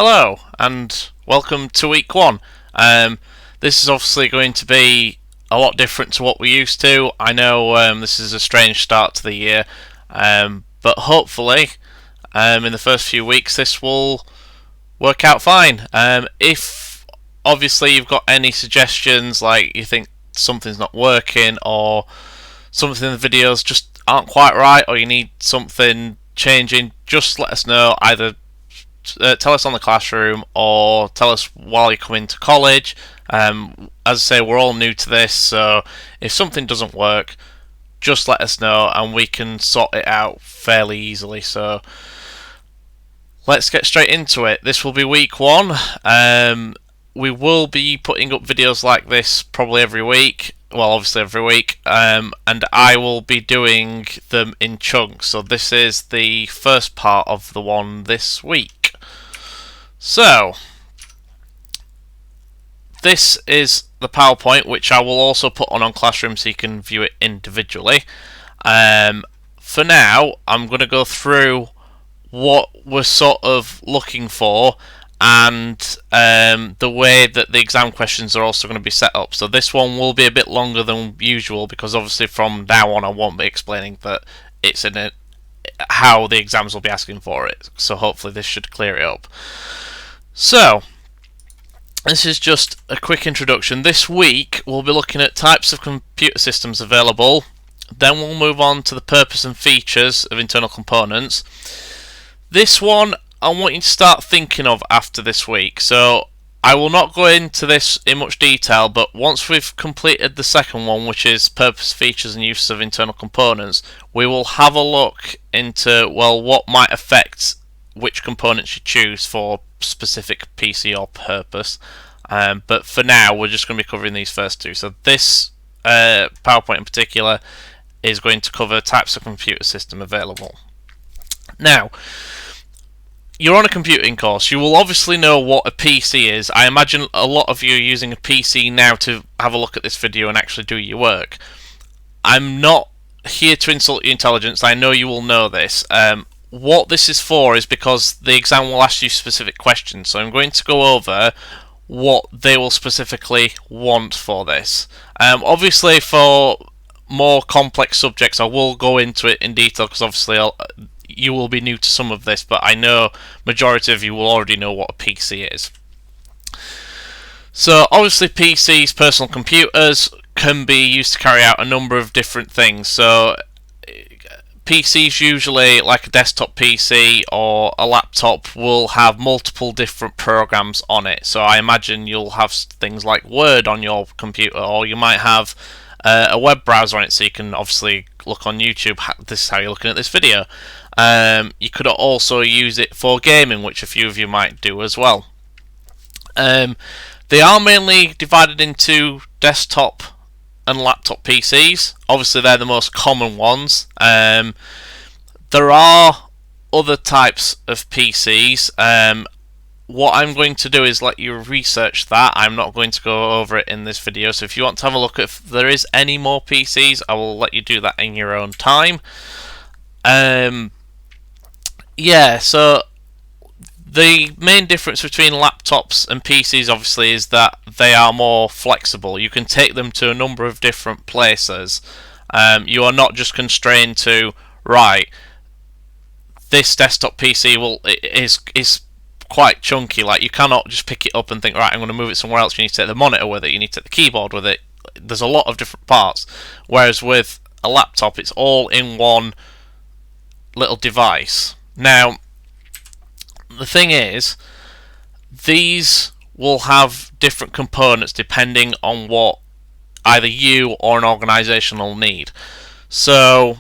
Hello and welcome to week one. This is obviously going to be a lot different to what we're used to. I know this is a strange start to the year, but hopefully in the first few weeks this will work out fine. If obviously you've got any suggestions, like you think something's not working or something in the videos just aren't quite right, or you need something changing, just let us know. Either tell us on the classroom or tell us while you come into college. As I say, we're all new to this, so if something doesn't work, just let us know and we can sort it out fairly easily. So let's get straight into it. This will be week one. We will be putting up videos like this probably every week. Well, obviously every week, and I will be doing them in chunks. So this is the first part of the one this week. So this is the PowerPoint, which I will also put on Classroom so you can view it individually. For now, I'm going to go through what we're sort of looking for and the way that the exam questions are also going to be set up. So this one will be a bit longer than usual because obviously from now on I won't be explaining that it's in it, how the exams will be asking for it. So hopefully this should clear it up. So this is just a quick introduction. This week we'll be looking at types of computer systems available. Then we'll move on to the purpose and features of internal components. This one I want you to start thinking of after this week. So I will not go into this in much detail, but once we've completed the second one, which is purpose, features and use of internal components, we will have a look into, well, what might affect which components you choose for specific PC or purpose. But for now, we're just going to be covering these first two. So this PowerPoint in particular is going to cover types of computer system available. Now, you're on a computing course. You will obviously know what a PC is. I imagine a lot of you are using a PC now to have a look at this video and actually do your work. I'm not here to insult your intelligence. I know you will know this. What this is for is because the exam will ask you specific questions. So I'm going to go over what they will specifically want for this. Obviously, for more complex subjects, I will go into it in detail because obviously you will be new to some of this, but I know majority of you will already know what a PC is. So obviously PCs, personal computers, can be used to carry out a number of different things. So PCs, usually like a desktop PC or a laptop, will have multiple different programs on it. So I imagine you'll have things like Word on your computer, or you might have a web browser on it, so you can obviously look on YouTube. This is how you're looking at this video. You could also use it for gaming, which a few of you might do as well. They are mainly divided into desktop and laptop PCs. Obviously they're the most common ones. There are other types of PCs. What I'm going to do is let you research that. I'm not going to go over it in this video, so if you want to have a look at if there is any more PCs, I will let you do that in your own time. Yeah, so the main difference between laptops and PCs obviously is that they are more flexible. You can take them to a number of different places. You are not just constrained to, right, this desktop PC is quite chunky. Like, you cannot just pick it up and think, right, I'm going to move it somewhere else. You need to take the monitor with it, you need to take the keyboard with it. There's a lot of different parts. Whereas with a laptop, it's all in one little device. Now, the thing is, these will have different components depending on what either you or an organisation will need. So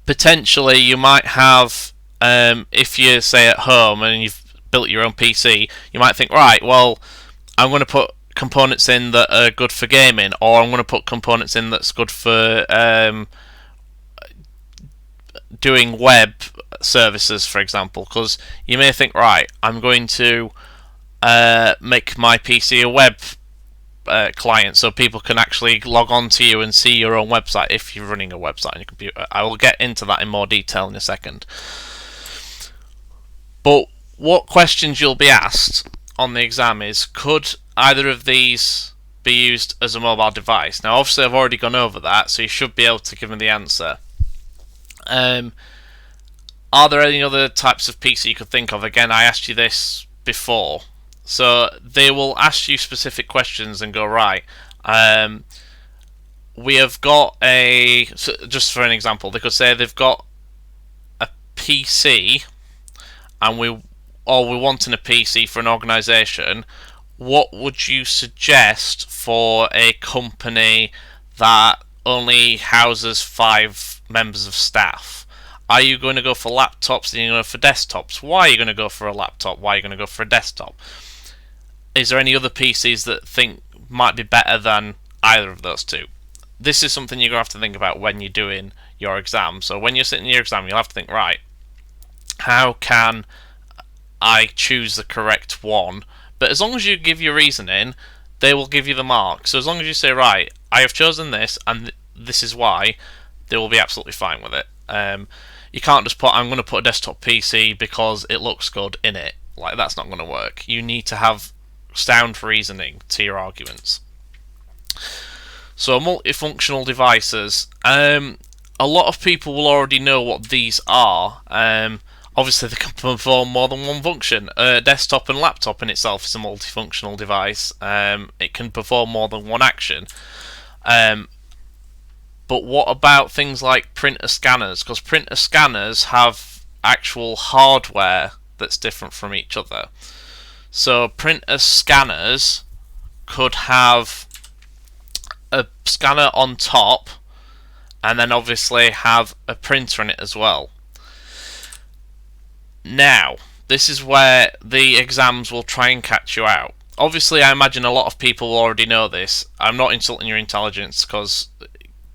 potentially you might have, if you say at home and you've built your own PC, you might think, right, well, I'm going to put components in that are good for gaming, or I'm going to put components in that's good for doing web services, for example, because you may think, right, I'm going to make my PC a web client so people can actually log on to you and see your own website if you're running a website on your computer. I will get into that in more detail in a second. But What questions you'll be asked on the exam is, could either of these be used as a mobile device? Now, obviously, I've already gone over that, so you should be able to give me the answer. Are there any other types of PC you could think of? Again, I asked you this before. So they will ask you specific questions and go, right, we have got a... So just for an example, they could say they've got a PC and we're wanting a PC for an organisation. What would you suggest for a company that only houses 5 members of staff? Are you going to go for laptops? Are you going to go for desktops? Why are you going to go for a laptop? Why are you going to go for a desktop? Is there any other PCs that think might be better than either of those two? This is something you're going to have to think about when you're doing your exam. So when you're sitting in your exam, you'll have to think, right, how can I choose the correct one? But as long as you give your reasoning, they will give you the mark. So as long as you say, right, I have chosen this and this is why, they will be absolutely fine with it. You can't just put, I'm going to put a desktop PC because it looks good in it. Like, that's not going to work. You need to have sound reasoning to your arguments. So multifunctional devices. A lot of people will already know what these are. Obviously, they can perform more than one function. Desktop and laptop in itself is a multifunctional device. It can perform more than one action. But what about things like printer scanners? Because printer scanners have actual hardware that's different from each other. So printer scanners could have a scanner on top and then obviously have a printer in it as well. Now, this is where the exams will try and catch you out. Obviously, I imagine a lot of people already know this. I'm not insulting your intelligence because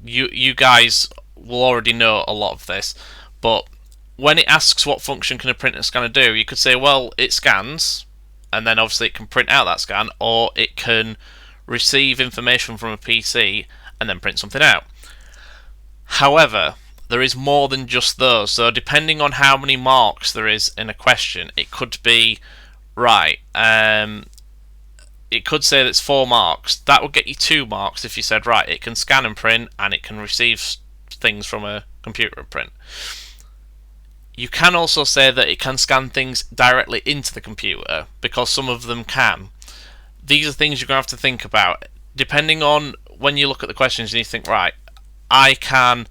you guys will already know a lot of this. But when it asks what function can a printer scanner do, you could say, well, it scans, and then obviously it can print out that scan, or it can receive information from a PC and then print something out. However, there is more than just those. So depending on how many marks there is in a question, it could be, right, it could say that it's 4 marks. That would get you 2 marks if you said, right, it can scan and print and it can receive things from a computer and print. You can also say that it can scan things directly into the computer, because some of them can. These are things you're going to have to think about. Depending on when you look at the questions and you think, right, I can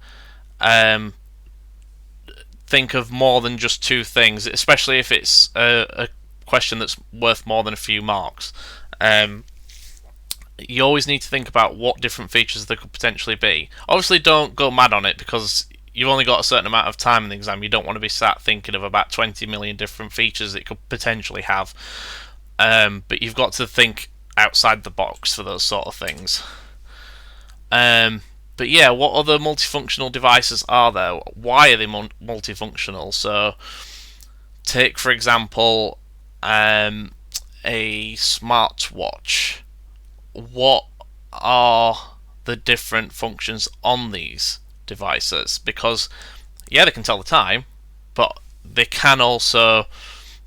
think of more than just 2 things, especially if it's a question that's worth more than a few marks. You always need to think about what different features there could potentially be. Obviously, don't go mad on it because you've only got a certain amount of time in the exam. You don't want to be sat thinking of about 20 million different features it could potentially have. But you've got to think outside the box for those sort of things. But yeah, what other multifunctional devices are there? Why are they multifunctional? So, take for example a smartwatch. What are the different functions on these devices? Because yeah, they can tell the time, but they can also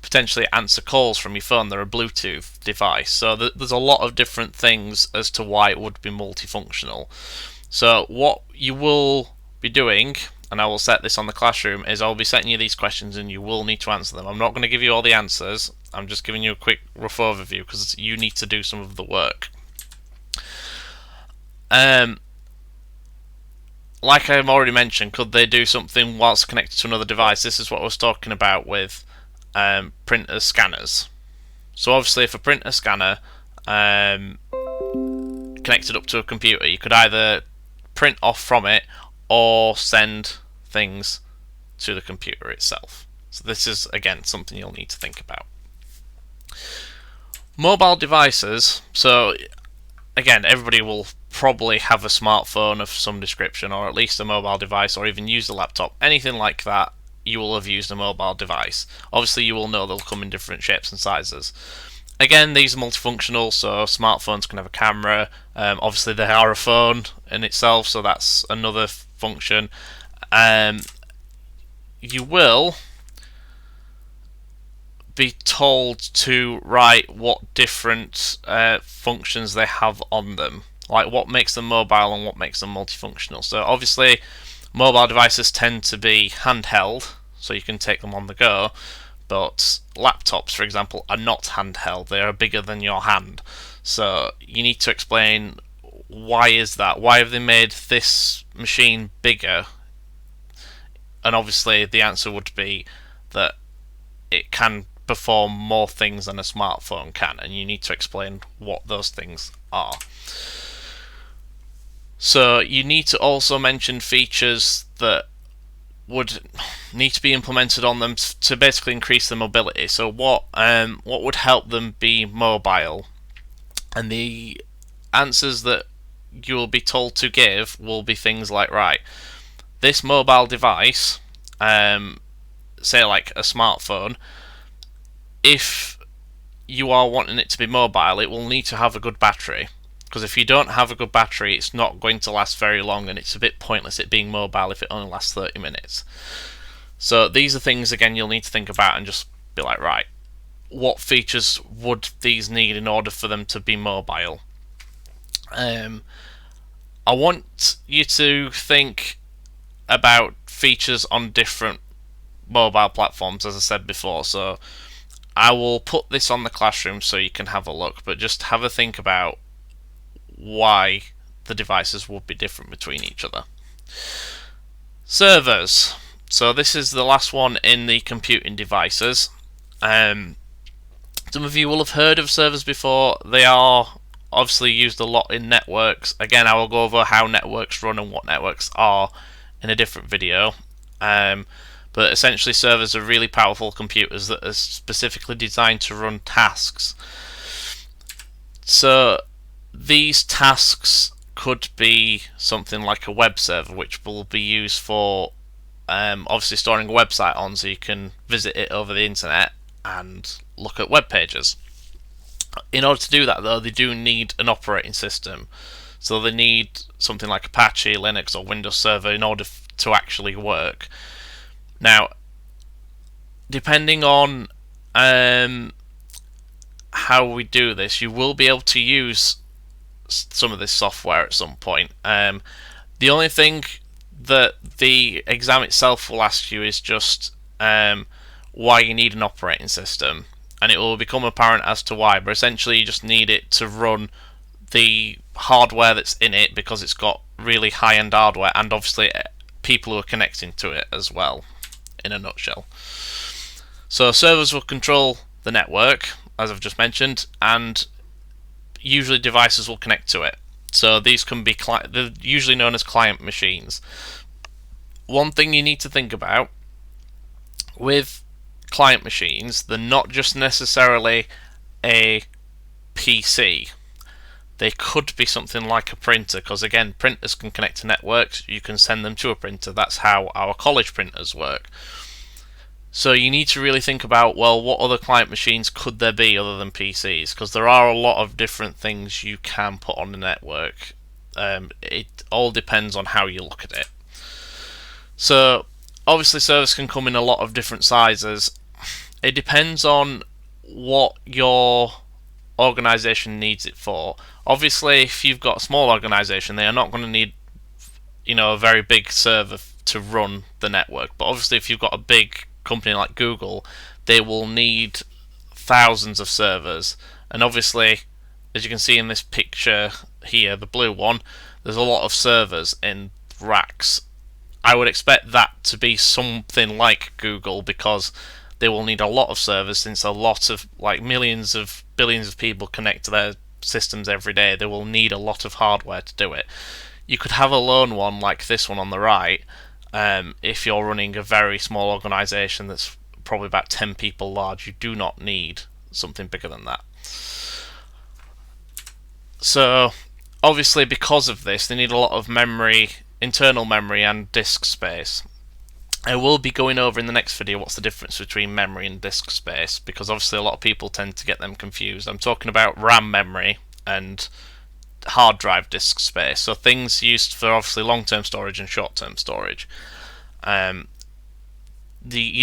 potentially answer calls from your phone. They're a Bluetooth device, so there's a lot of different things as to why it would be multifunctional. So what you will be doing, and I will set this on the classroom, is I'll be setting you these questions and you will need to answer them. I'm not going to give you all the answers, I'm just giving you a quick rough overview because you need to do some of the work. Like I've already mentioned, could they do something whilst connected to another device? This is what I was talking about with printer scanners. So obviously if a printer scanner connected up to a computer, you could either print off from it or send things to the computer itself. So this is again something you'll need to think about. Mobile devices, so again everybody will probably have a smartphone of some description, or at least a mobile device, or even use a laptop. Anything like that, you will have used a mobile device. Obviously you will know they'll come in different shapes and sizes. Again, these are multifunctional, so smartphones can have a camera. Obviously they are a phone in itself, so that's another function. You will be told to write what different functions they have on them, like what makes them mobile and what makes them multifunctional. So obviously mobile devices tend to be handheld, so you can take them on the go, but laptops, for example, are not handheld. They are bigger than your hand. So you need to explain, why is that? Why have they made this machine bigger? And obviously the answer would be that it can perform more things than a smartphone can, and you need to explain what those things are. So you need to also mention features that would need to be implemented on them to basically increase the mobility. So what would help them be mobile? And the answers that you will be told to give will be things like, right, this mobile device, say like a smartphone, if you are wanting it to be mobile, it will need to have a good battery. Because if you don't have a good battery, it's not going to last very long, and it's a bit pointless it being mobile if it only lasts 30 minutes. So these are things, again, you'll need to think about and just be like, right, what features would these need in order for them to be mobile? I want you to think about features on different mobile platforms, as I said before. So I will put this on the classroom so you can have a look, but just have a think about why the devices would be different between each other. Servers. So this is the last one in the computing devices. Some of you will have heard of servers before. They are obviously used a lot in networks. Again, I will go over how networks run and what networks are in a different video. But essentially servers are really powerful computers that are specifically designed to run tasks. So these tasks could be something like a web server, which will be used for obviously storing a website on, so you can visit it over the internet and look at web pages. In order to do that, though, they do need an operating system. So they need something like Apache, Linux, or Windows Server in order to actually work. Now, depending on how we do this, you will be able to use some of this software at some point. The only thing that the exam itself will ask you is just why you need an operating system, and it will become apparent as to why, but essentially you just need it to run the hardware that's in it, because it's got really high-end hardware, and obviously people who are connecting to it as well, in a nutshell. So servers will control the network, as I've just mentioned, and usually devices will connect to it. So these can be they're usually known as client machines. One thing you need to think about with client machines, they're not just necessarily a PC. They could be something like a printer, because again, printers can connect to networks. You can send them to a printer. That's how our college printers work. So you need to really think about, well, what other client machines could there be other than PCs? Because there are a lot of different things you can put on the network. It all depends on how you look at it. So obviously servers can come in a lot of different sizes. It depends on what your organization needs it for. Obviously, if you've got a small organization, they are not going to need, a very big server to run the network. But obviously, if you've got a big company like Google, they will need thousands of servers. And obviously, as you can see in this picture here, the blue one, there's a lot of servers in racks. I would expect that to be something like Google, because they will need a lot of servers, since a lot of, like, millions of billions of people connect to their systems every day. They will need a lot of hardware to do it. You could have a lone one like this one on the right, if you're running a very small organization that's probably about 10 people large. You do not need something bigger than that. So obviously, because of this, they need a lot of memory, internal memory and disk space. I will be going over in the next video what's the difference between memory and disk space, because obviously a lot of people tend to get them confused. I'm talking about RAM memory and hard drive disk space, so things used for obviously long-term storage and short-term storage. You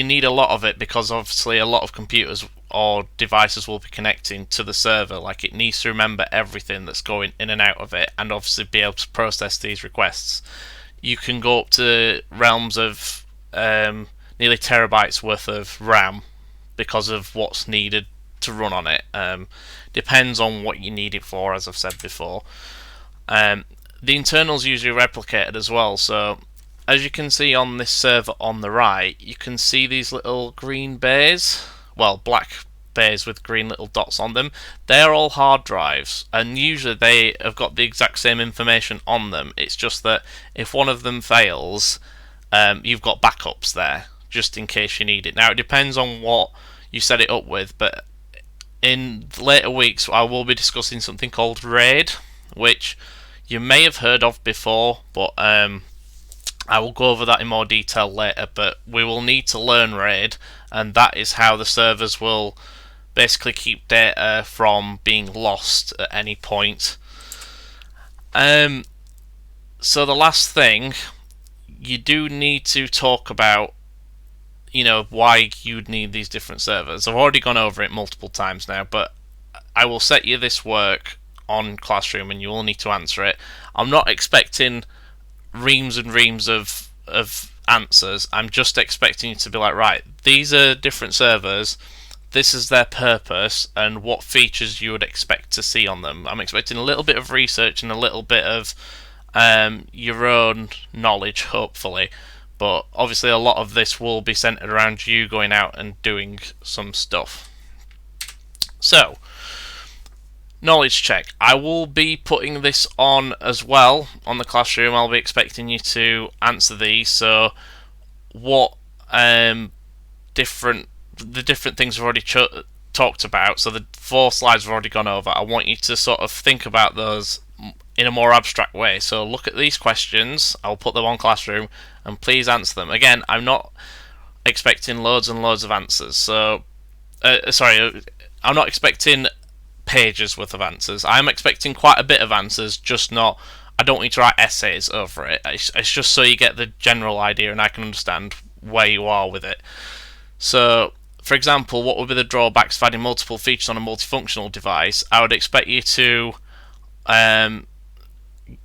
need a lot of it, because obviously a lot of computers or devices will be connecting to the server. Like, it needs to remember everything that's going in and out of it, and obviously be able to process these requests. You can go up to realms of nearly terabytes worth of RAM because of what's needed to run on it. Depends on what you need it for, as I've said before. The internals usually replicated as well, so as you can see on this server on the right, you can see these little green bays, well, black bays with green little dots on them. They're all hard drives, and usually they have got the exact same information on them. It's just that if one of them fails, you've got backups there just in case you need it. Now, it depends on what you set it up with, but in later weeks I will be discussing something called RAID, which you may have heard of before, but I will go over that in more detail later. But we will need to learn RAID, and that is how the servers will basically keep data from being lost at any point. So the last thing, you do need to talk about, why you'd need these different servers. I've already gone over it multiple times now, but I will set you this work on Classroom and you will need to answer it. I'm not expecting reams and reams of answers. I'm just expecting you to be like, right, these are different servers, this is their purpose, and what features you would expect to see on them. I'm expecting a little bit of research and a little bit of your own knowledge, hopefully, but obviously a lot of this will be centered around you going out and doing some stuff. So, knowledge check. I will be putting this on as well on the Classroom. I'll be expecting you to answer these. So, what different things we've already talked about. So the 4 slides we've already gone over. I want you to sort of think about those in a more abstract way. So look at these questions. I'll put them on Classroom, and please answer them. Again, I'm not expecting loads and loads of answers. So, I'm not expecting pages worth of answers. I'm expecting quite a bit of answers, just not. I don't need to write essays over it. It's just so you get the general idea and I can understand where you are with it. So, for example, what would be the drawbacks of adding multiple features on a multifunctional device? I would expect you to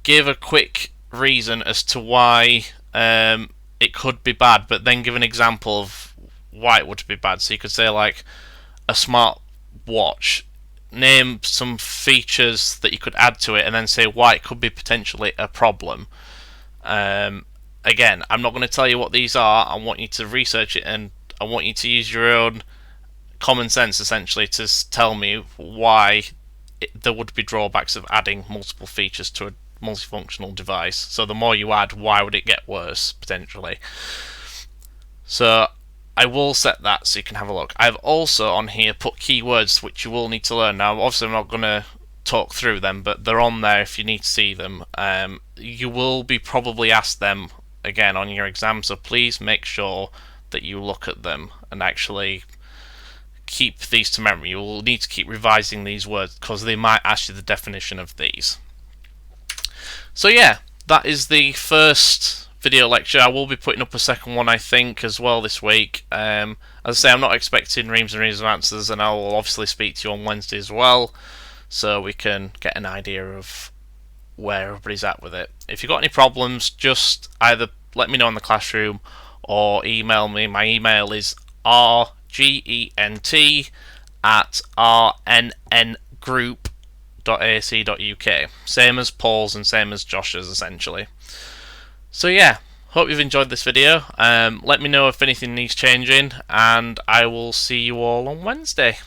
give a quick reason as to why it could be bad, but then give an example of why it would be bad. So you could say, like, a smart watch, name some features that you could add to it, and then say why it could be potentially a problem. Again, I'm not going to tell you what these are. I want you to research it, and I want you to use your own common sense, essentially, to tell me why there would be drawbacks of adding multiple features to a multifunctional device. So the more you add, why would it get worse, potentially? So I will set that so you can have a look. I've also on here put keywords which you will need to learn. Now, obviously I'm not going to talk through them, but they're on there if you need to see them. You will be probably asked them again on your exam, so please make sure that you look at them and actually keep these to memory. You will need to keep revising these words because they might ask you the definition of these. So yeah, that is the first video lecture. I will be putting up a second one, I think, as well this week. As I say, I'm not expecting reams and reams of answers, and I will obviously speak to you on Wednesday as well, so we can get an idea of where everybody's at with it. If you've got any problems, just either let me know in the Classroom or email me. My email is rgent@rnngroup.ac.uk. Same as Paul's and same as Josh's, essentially. So yeah, hope you've enjoyed this video. Let me know if anything needs changing, and I will see you all on Wednesday.